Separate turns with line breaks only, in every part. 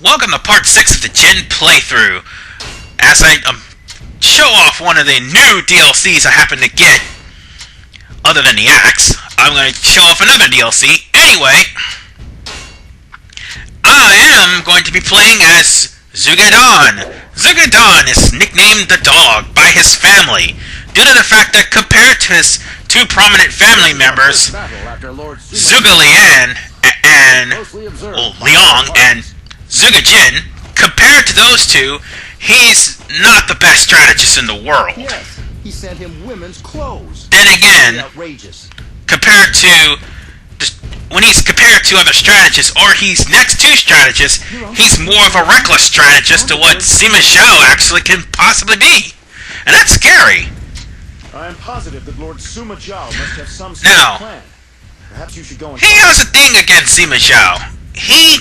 Welcome to part 6 of the Jin playthrough. As I show off one of the new DLCs I happen to get, other than the axe, I'm going to show off another DLC. Anyway, I am going to be playing as Zhuge Dan. Zhuge Dan is nicknamed the dog by his family, due to the fact that compared to his two prominent family members, Zhuge Dan and Liang and Zhuge Jin, compared to those two, he's not the best strategist in the world.
Yes, he sent him women's clothes.
Then again, compared to when he's compared to other strategists, or he's next to strategists, he's more of a reckless strategist to what Sima Zhao actually can possibly be, and that's scary.
I am positive that Lord Sima Zhao must have some sort
Now,
of plan. Perhaps you should go and
he has a thing against Sima Zhao. He's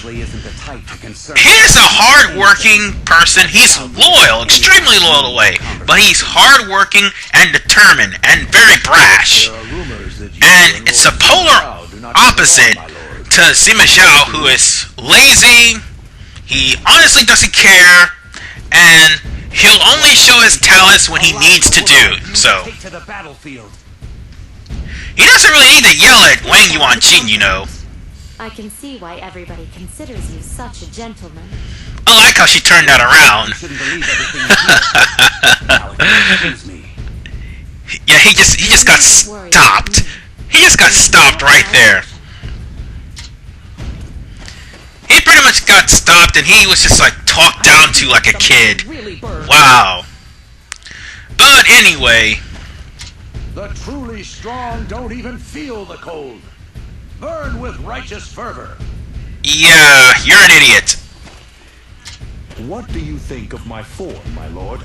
a hard-working person. He's loyal, extremely loyal away, but he's hard-working and determined and very brash. And it's a polar opposite to Sima Zhao, who is lazy. He honestly doesn't care, and he'll only show his talents when he needs to do so. He doesn't really need to yell at Wang Yuanji, you know.
I can see why everybody considers you such a gentleman.
I like how she turned that around. Yeah, he just got stopped. He just got stopped right there. He pretty much got stopped, and he was just like talked down to like a kid. Wow. But anyway,
the truly strong don't even feel the cold. Burn with righteous fervor.
Yeah, you're an idiot.
What do you think of my form, my lord?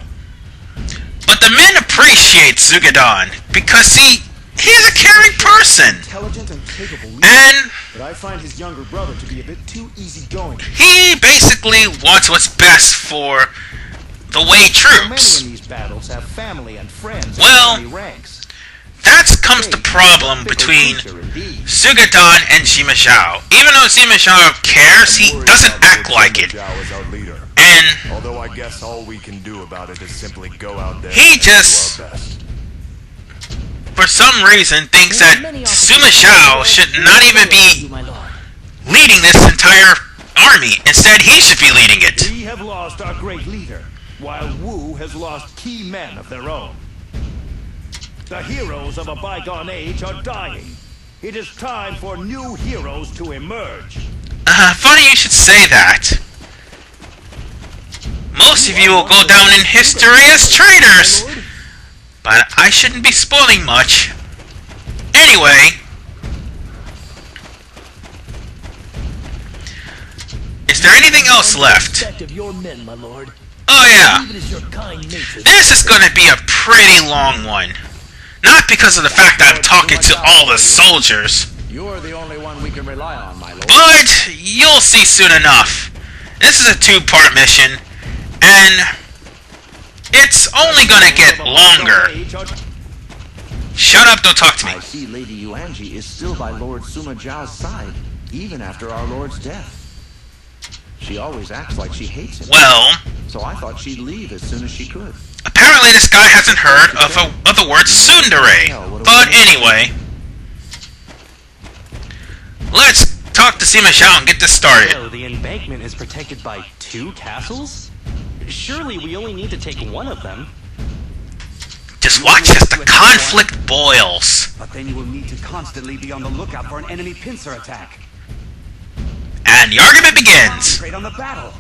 But the men appreciate Zhuge Dan because he's a caring person.
Intelligent and capable leader,
and
but I find his younger brother to be a bit too easygoing.
He basically wants what's best for the Wei troops.
Many in these battles have family and friends.
Well,
in ranks.
That comes the problem between Zhuge Dan and Sima Zhao. Even though Sima Zhao cares, he doesn't act like it. And
although I guess all we can do about it is simply go out there.
He just, for some reason, thinks that Sima Zhao should not even be leading this entire army. Instead, he should be leading it.
We have lost our great leader, while Wu has lost key men of their own. The heroes of a bygone age are dying. It is time for new heroes to emerge.
Funny you should say that. Most of you will go down in history as traitors. But I shouldn't be spoiling much. Anyway, is there anything else left? Oh yeah. This is going to be a pretty long one. Not because of the fact that I'm talking to all the soldiers.
You're the only one we can rely on, my lord.
But you'll see soon enough. This is a two-part mission, and it's only gonna get longer. Shut up, don't talk to me.
I see Lady Yuanji is still by Lord Sima Zhao's side, even after our lord's death. She always acts like she hates him.
Well,
so I thought she'd leave as soon as she could.
Apparently this guy hasn't heard of the word tsundere. But anyway, let's talk to Sima Zhao and get this started.
So the embankment is protected by 2 castles? Surely we only need to take one of them.
Just watch as the conflict boils.
But then you will need to constantly be on the lookout for an enemy pincer attack.
And the argument begins.
Concentrate on the battle.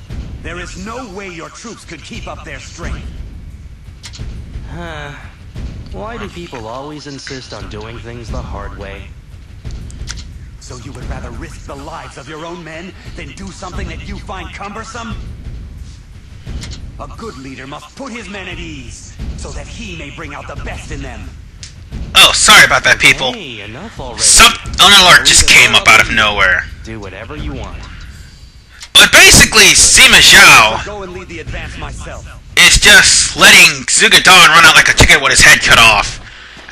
There is no way your troops could keep up their strength.
Why do people always insist on doing things the hard way?
So you would rather risk the lives of your own men than do something that you find cumbersome? A good leader must put his men at ease, so that he may bring out the best in them.
Oh, sorry about that, people.
Hey, enough already.
An alert just came up out of nowhere.
Do whatever you want.
But basically, Sima Zhao
Go and lead the advance myself.
is just letting Zhuge Dan run out like a chicken with his head cut off.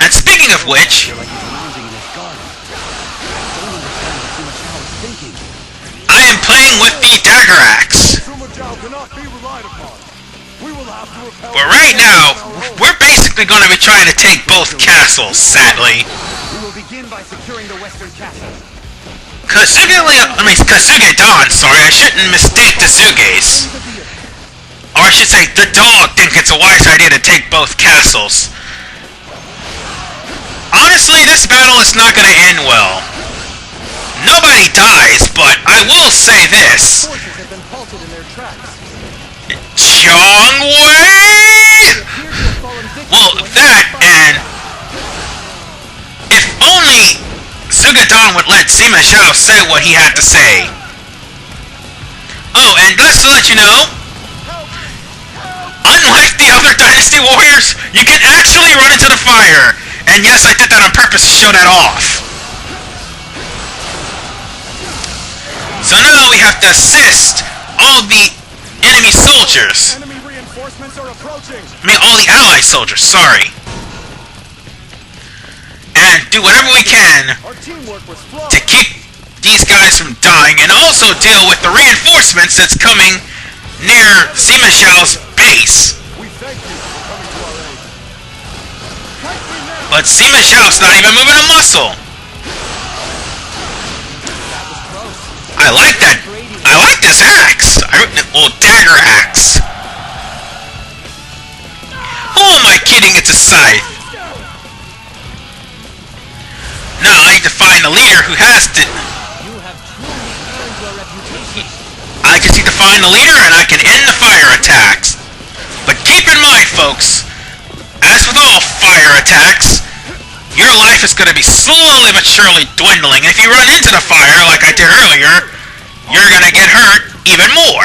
And speaking of which, I am playing with the dagger axe.
cannot be relied upon. We will have to repel.
But right now, we're basically going to be trying to take both castles, sadly.
We will begin by securing the western castle.
Kasuge Dan, sorry, I shouldn't mistake the Zhuges. Or I should say, the dog think it's a wise idea to take both castles. Honestly, this battle is not going to end well. Nobody dies, but I will say this.
Forces have been halted in their tracks.
Chongwei! Well, that, and if only Zhuge Dan would let Sima Zhao say what he had to say. Oh, and just to let you know, unlike the other Dynasty warriors, you can actually run into the fire. And yes, I did that on purpose to show that off. So now we have to assist all the enemy soldiers.
Enemy reinforcements are approaching.
I mean, all the ally soldiers, sorry. And do whatever we can
Our teamwork was flawed.
to keep these guys from dying, and also deal with the reinforcements that's coming near Sima Zhao's base.
We thank you for coming to our aid. Fight me now.
But Sima Zhao's not even moving a muscle. I like that. I like this axe. Well, dagger axe. Who am I kidding? It's a scythe. Now I need to find a leader who has to.
You have truly earned your reputation.
I just need to find a leader and I can end the fire attacks. But keep in mind, folks, as with all fire attacks, your life is going to be slowly but surely dwindling. And if you run into the fire, like I did earlier, you're going to get hurt even more.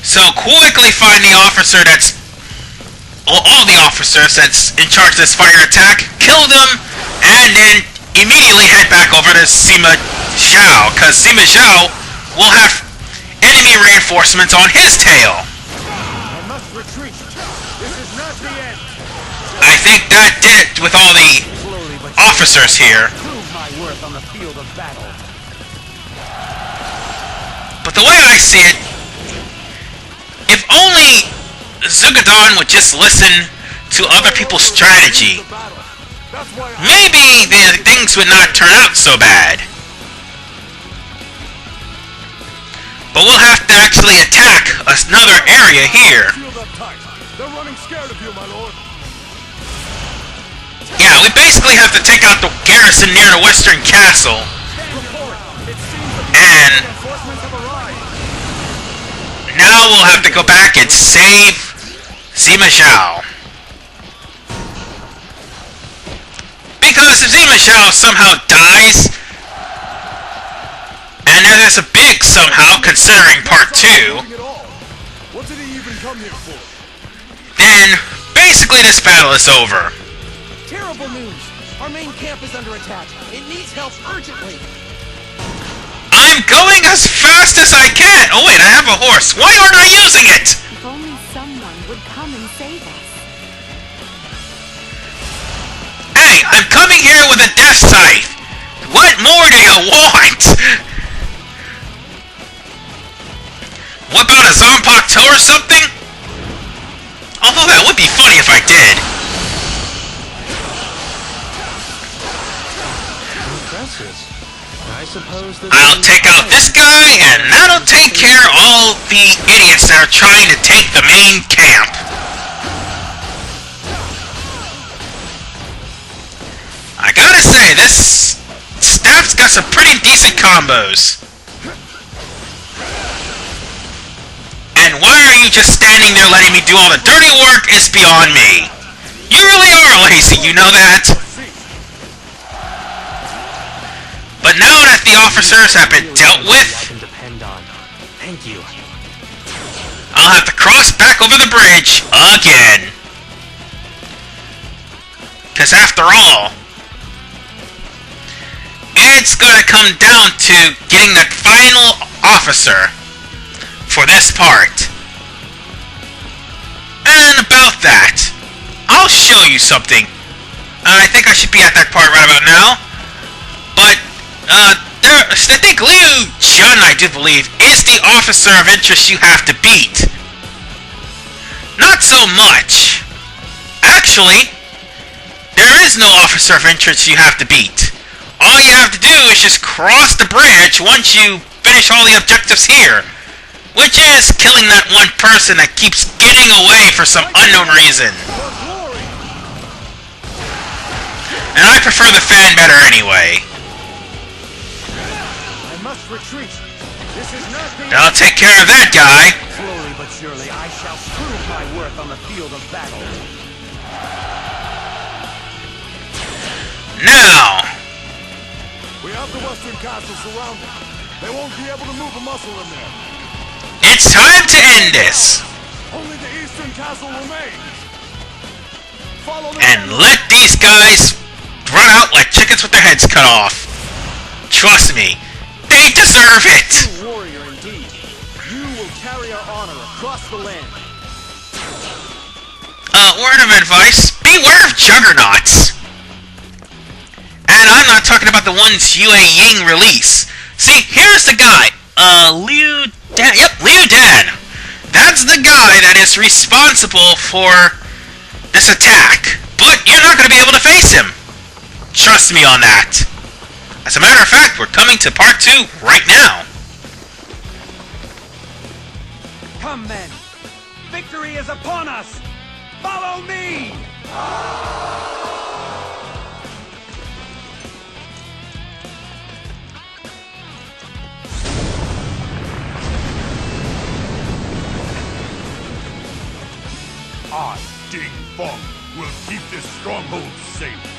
So quickly find the officer that's... Well, all the officers that's in charge of this fire attack, kill them, and then immediately head back over to Sima Zhao, because Sima Zhao will have enemy reinforcements on his tail.
I must retreat. This is not the end.
I think that did it with all the
Slowly but
officers here.
prove my worth on the field of battle.
But the way I see it, if only Zhuge Dan would just listen to other people's strategy,
That's why
maybe the things would not turn out so bad. But we'll have to actually attack another area here.
sealed up tight. They're running scared of you, my lord.
Yeah, we basically have to take out the garrison near the western castle.
Report. It seems that
And
reinforcements have arrived.
now we'll have to go back and save Sima Zhao. Because if Sima Zhao somehow dies, and there's a big somehow, considering part 2,
Nothing at all. What did he even come here for?
then basically this battle is over.
Terrible news! Our main camp is under attack. It needs help urgently.
I'm going as fast as I can! Oh wait, I have a horse. Why aren't I using it?
If only someone would come and save us.
Hey, I'm coming here with a death scythe. What more do you want? What about a Zanpakuto or something? Although that would be funny if I did.
Impressive. I suppose that
I'll take out this guy, and that'll take care of all the idiots that are trying to take the main camp. I gotta say, this staff's got some pretty decent combos. And why are you just standing there letting me do all the dirty work is beyond me. You really are lazy, you know that? But now that the officers have been dealt with,
I can depend on. Thank you.
I'll have to cross back over the bridge again. Because after all, it's gonna come down to getting that final officer for this part. And about that, I'll show you something. I think I should be at that part right about now. But, I think Liu Jun, I do believe, is the officer of interest you have to beat. Not so much. Actually, there is no officer of interest you have to beat. All you have to do is just cross the bridge once you finish all the objectives here. Which is killing that one person that keeps getting away for some unknown reason. And I prefer the fan better anyway.
I must retreat. This is not the...
I'll take care of that guy.
Slowly but surely, I shall prove my worth on the field of battle.
Now,
We have the western castle surrounded. They won't be able to move a muscle in there.
it's time to end this.
Only the eastern castle remains. Follow the
And let these guys run out like chickens with their heads cut off. Trust me, they deserve it.
True warrior indeed. You will carry our honor across the land.
Word of advice, beware of juggernauts. And I'm not talking about the ones Yue Ying release. See, here's the guy. Liu Dan. Yep, Liu Dan. That's the guy that is responsible for this attack. But you're not going to be able to face him. Trust me on that. As a matter of fact, we're coming to part 2 right now.
Come, men. Victory is upon us. Follow me.
I, Ding Feng, will keep this stronghold safe.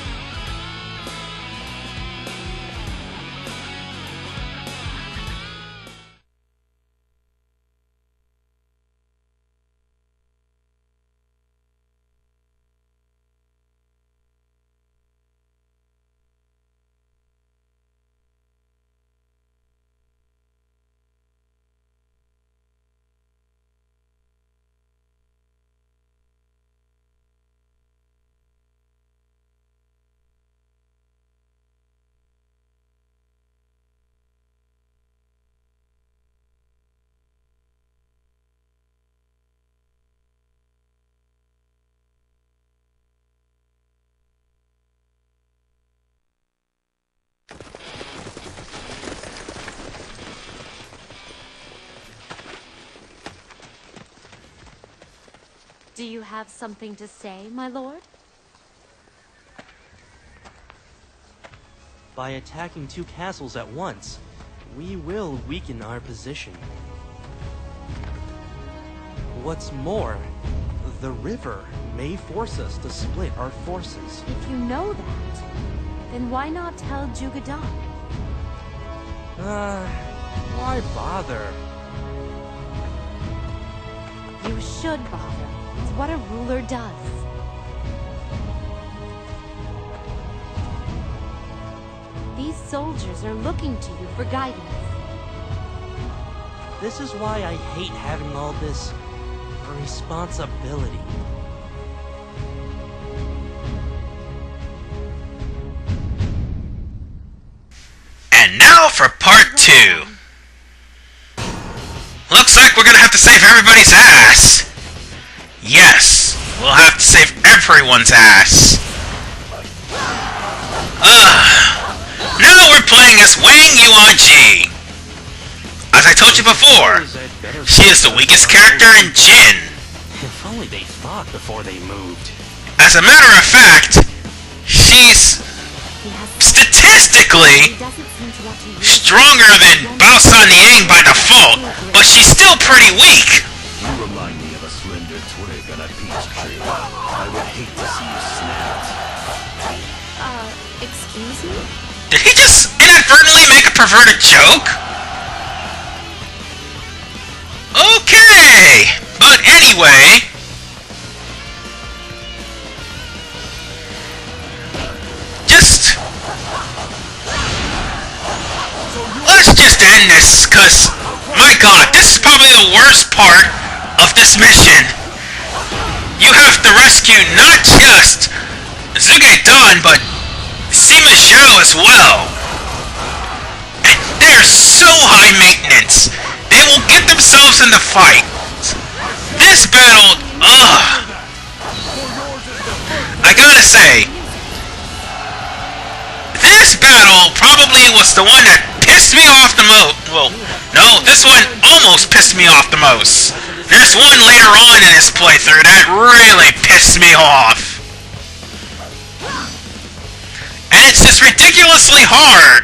Do you have something to say, my lord?
By attacking 2 castles at once, we will weaken our position. What's more, the river may force us to split our forces.
If you know that, then why not tell Zhuge Dan?
Why bother?
You should bother. It's what a ruler does. These soldiers are looking to you for guidance.
This is why I hate having all this responsibility.
And now for part 2. Looks like we're gonna have to save everybody's ass. Yes, we'll have to save everyone's ass. Now we're playing as Wang Yuanji. As I told you before, she is the weakest character in Jin.
If only they thought before they moved.
As a matter of fact, she's statistically stronger than Bao San Yang by default, but she's still pretty weak.
You remind me of a slender twig on a peach tree. I would hate to see you snapped.
Excuse me?
Did he just inadvertently make a perverted joke? Okay, but anyway, let's just end this, cause my god, this is probably the worst part of this mission. You have to rescue not just Zhuge Dan, but Sima Zhao as well. And They're so high maintenance. They will get themselves in the fight. This battle, ugh. I gotta say, this battle probably was the one that pissed me off the most. Well, no, this one almost pissed me off the most. There's one later on in this playthrough that really pissed me off. And it's just ridiculously hard.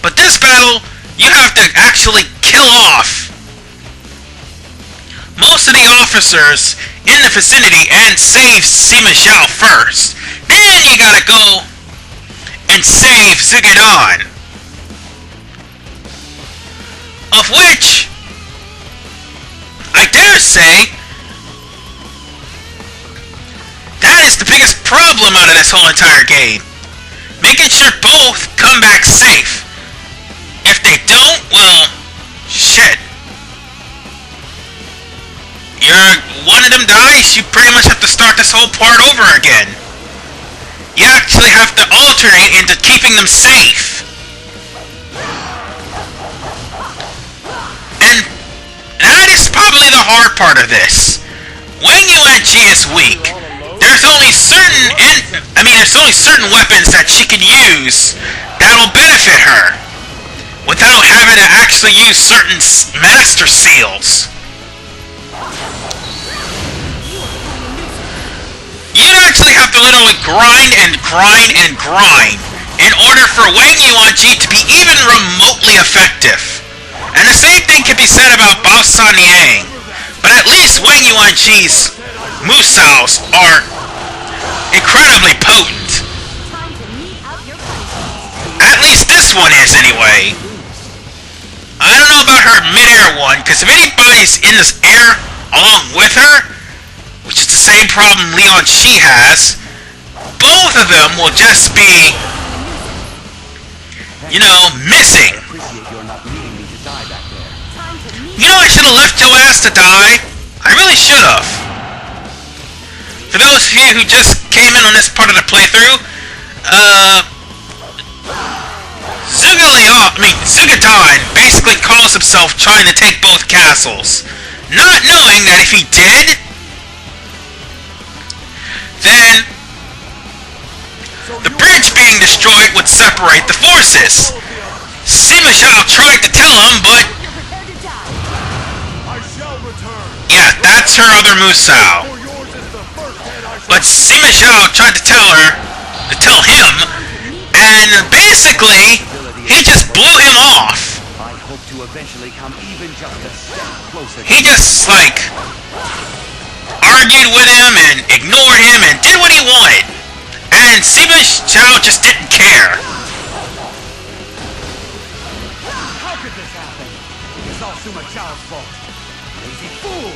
But this battle, you have to actually kill off most of the officers in the vicinity and save Sima Zhao first. Then you gotta go and save Zhuge Dan. Of which, I dare say, that is the biggest problem out of this whole entire game. Making sure both come back safe. If they don't, well, shit. One of them dies, you pretty much have to start this whole part over again. You actually have to alternate into keeping them safe. And that is probably the hard part of this. Wang Yuanji is weak. There's only certain weapons that she can use that'll benefit her without having to actually use certain master seals. You'd actually have to literally grind and grind and grind in order for Wang Yuanji to be even remotely effective. And the same thing can be said about Bao San Yang. But at least Wang Yuanji's Musaos are incredibly potent. At least this one is, anyway. I don't know about her mid-air one, because if anybody's in this air along with her, which is the same problem Leon Shi has, both of them will just be, missing. I should have left your ass to die. I really should have. For those of you who just came in on this part of the playthrough, Zhuge Dan basically calls himself trying to take both castles, not knowing that if he did, then the bridge being destroyed would separate the forces. Sima Zhao tried to tell him, but yeah, that's her other Musou. But Sima Zhao tried to tell him, and basically, he just blew him off. He just, argued with him and ignored him and did what he wanted. And Sima Zhao just didn't care.
How could this happen? It's all Sima Zhao's fault. Lazy fool!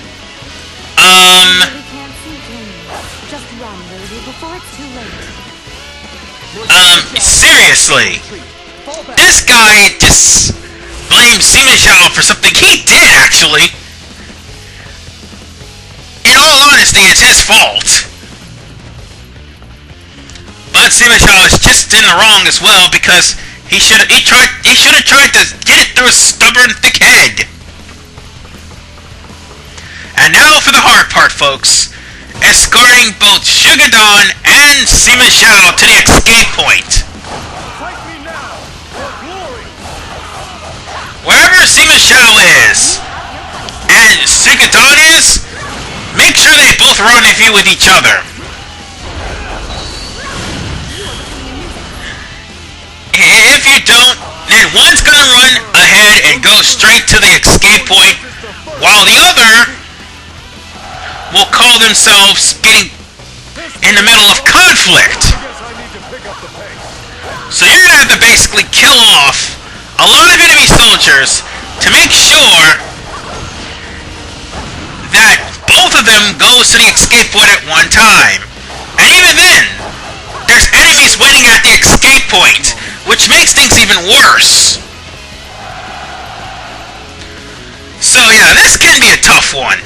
We can't see things. Just run, Lily, before it's too late.
Seriously. This guy just blamed Sima Zhao for something he did, actually. In all honesty, it's his fault. But Sima Zhao is just in the wrong as well, because he should have tried to get it through his stubborn, thick head. And now for the hard part, folks. Escorting both Zhuge Dan and Sima Zhao to the escape point. Wherever Sima Zhao is, and Zhuge Dan is, make sure they both rendezvous with each other. If you don't, then one's gonna run ahead and go straight to the escape point, while the other will call themselves getting in the middle of conflict. So you're gonna have to basically kill off a lot of enemy soldiers to make sure that both of them goes to the escape point at one time. And even then, there's enemies waiting at the escape point, which makes things even worse. So yeah, this can be a tough one.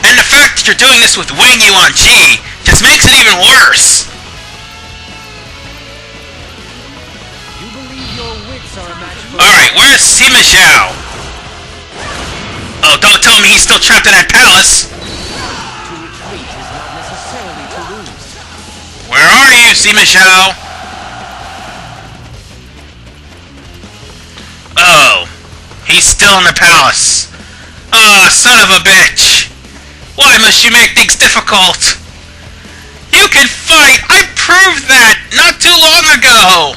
And the fact that you're doing this with Wang Yuanji just makes it even worse. Alright, where's Sima Zhao? Oh, don't tell me he's still trapped in that palace! Where are you, Sima Zhao? Oh, he's still in the palace. Oh, son of a bitch! Why must you make things difficult? You can fight! I proved that not too long ago!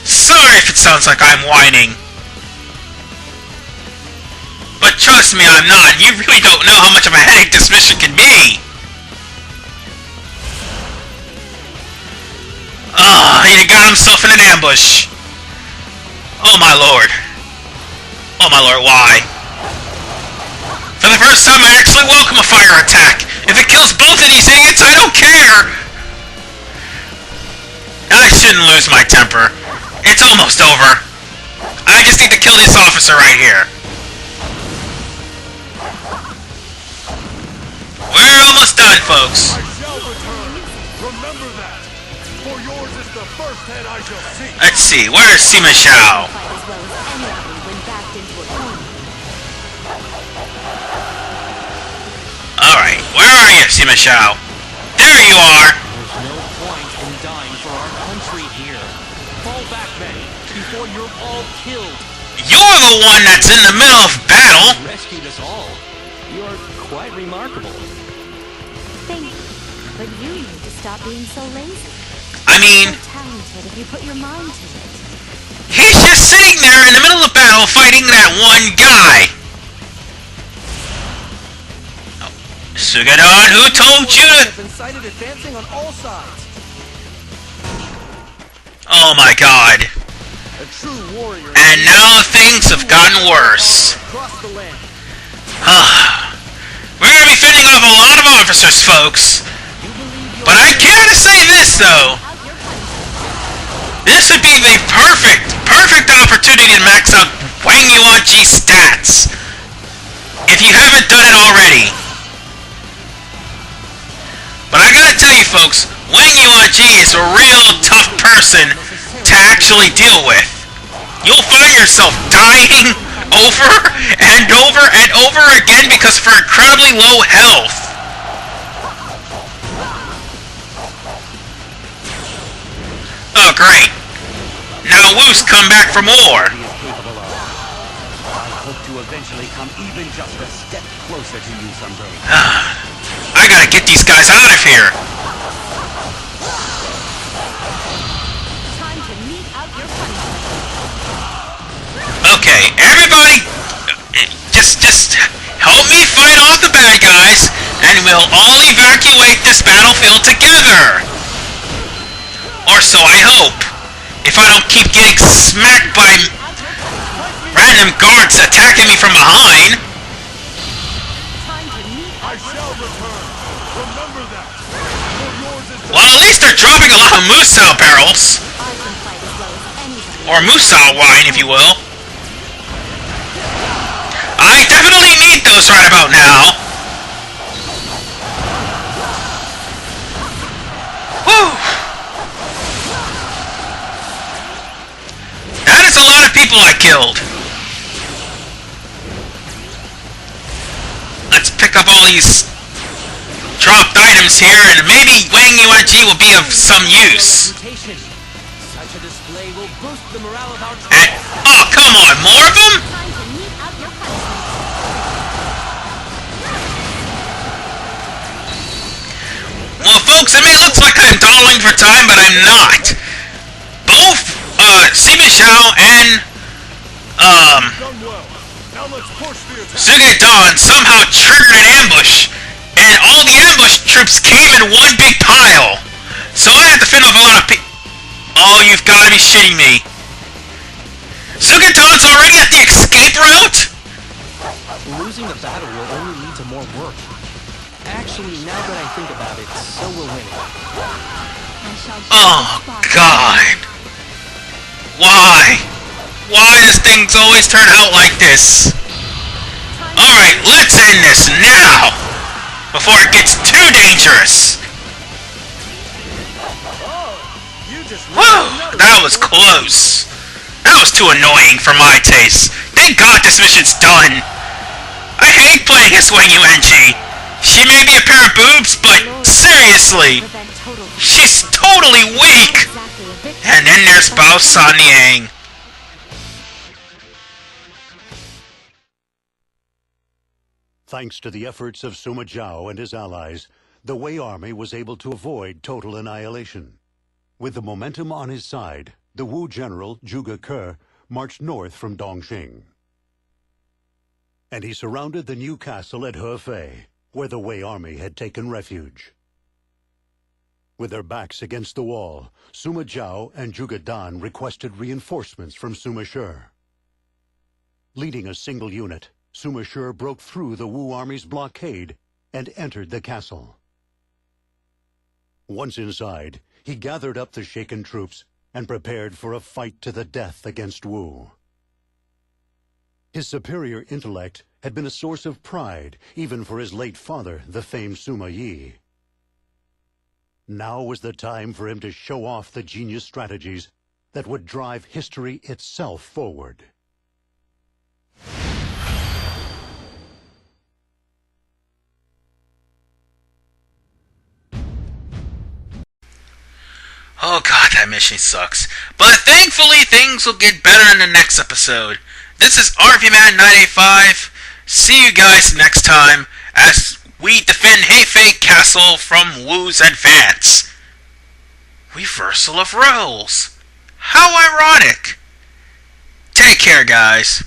Sorry if it sounds like I'm whining. But trust me, I'm not. You really don't know how much of a headache this mission can be. He got himself in an ambush. Oh my lord. Oh my lord, why? For the first time, I actually welcome a fire attack. If it kills both of these idiots, I don't care. I shouldn't lose my temper. It's almost over. I just need to kill this officer right here. We're almost done, folks.
I shall return. Remember that. For yours is the first head I shall see.
Let's see, where's Sima Zhao?
Fight as well as anybody when backed into a corner.
Alright, where are you, Sima Zhao? There you are!
There's no point in dying for our country here. Fall back, men, before you're all killed.
You're the one that's in the middle of battle!
You rescued us all. You're quite remarkable.
Thank you. But you need to stop being so lazy.
I mean,
You're talented if you put your mind to it.
he's just sitting there in the middle of battle fighting that one guy! Oh, Zhuge Dan, who told you to...
Been sighted advancing on all sides.
Oh my god.
A true warrior.
And now things have gotten worse.
Across the land.
We're gonna be fending off a lot of officers, folks. But I gotta say this, though. This would be the perfect opportunity to max out Wang Yuanji's stats. If you haven't done it already. But I gotta tell you, folks, Wang Yuanji is a real tough person to actually deal with. You'll find yourself dying over and over and over again because of her incredibly low health. Oh, great. Now Wu's come back for more.
He is capable of. I hope to eventually come even just a step closer to you someday.
I gotta get these guys out of here.
Time to mete out your punishment.
Okay, everybody, just help me fight off the bad guys, and we'll all evacuate this battlefield together. Or so I hope. If I don't keep getting smacked by random guards attacking me from behind.
Time to mete
I
out
shall return. Remember that. For yours is the
Well, at least they're dropping a lot of Musou barrels.
I can fight as well as anybody.
Or Musou wine, if you will. I definitely need those right about now. Whew. That is a lot of people I killed. Let's pick up all these dropped items here, and maybe Wang Yuanji will be of some use.
Reputation. Such a display will boost the morale of our
And,
troops.
oh, come on, more of them?
Time to mete out your punishment.
Well, folks, it may look like I'm dawdling for time, but I'm not. Both, Sima Zhao and,
done well. Now let's push the attack.
Zhuge Dan somehow triggered an ambush, and all the ambush troops came in one big pile. So I had to fend off a lot of Oh, you've got to be shitting me. Zhuge Dan's already at the escape route?
Losing the battle will only lead to more work. Actually, now that I think about it, so will winning.
I shall
Oh,
just
God. Why? Why does things always turn out like this? Alright, let's end this now! Before it gets too dangerous! Whew, that was close. That was too annoying for my taste. Thank God this mission's done. I hate playing as Wang Yuanji. She may be a pair of boobs, but seriously, she's totally weak. And then there's Bao San Yang.
Thanks to the efforts of Sima Zhao and his allies, the Wei army was able to avoid total annihilation. With the momentum on his side, the Wu general, Zhuge Dan, marched north from Dongxing. And he surrounded the new castle at Hefei, where the Wei army had taken refuge. With their backs against the wall, Sima Zhao and Zhuge Dan requested reinforcements from Sima Shi. Leading a single unit, Sima Shi broke through the Wu army's blockade and entered the castle. Once inside, he gathered up the shaken troops and prepared for a fight to the death against Wu. His superior intellect had been a source of pride even for his late father, the famed Sima Yi. Now was the time for him to show off the genius strategies that would drive history itself forward.
Oh god, that mission sucks. But thankfully, things will get better in the next episode. This is RVMan985. See you guys next time as we defend Hefei Castle from Wu's advance. Reversal of roles. How ironic. Take care, guys.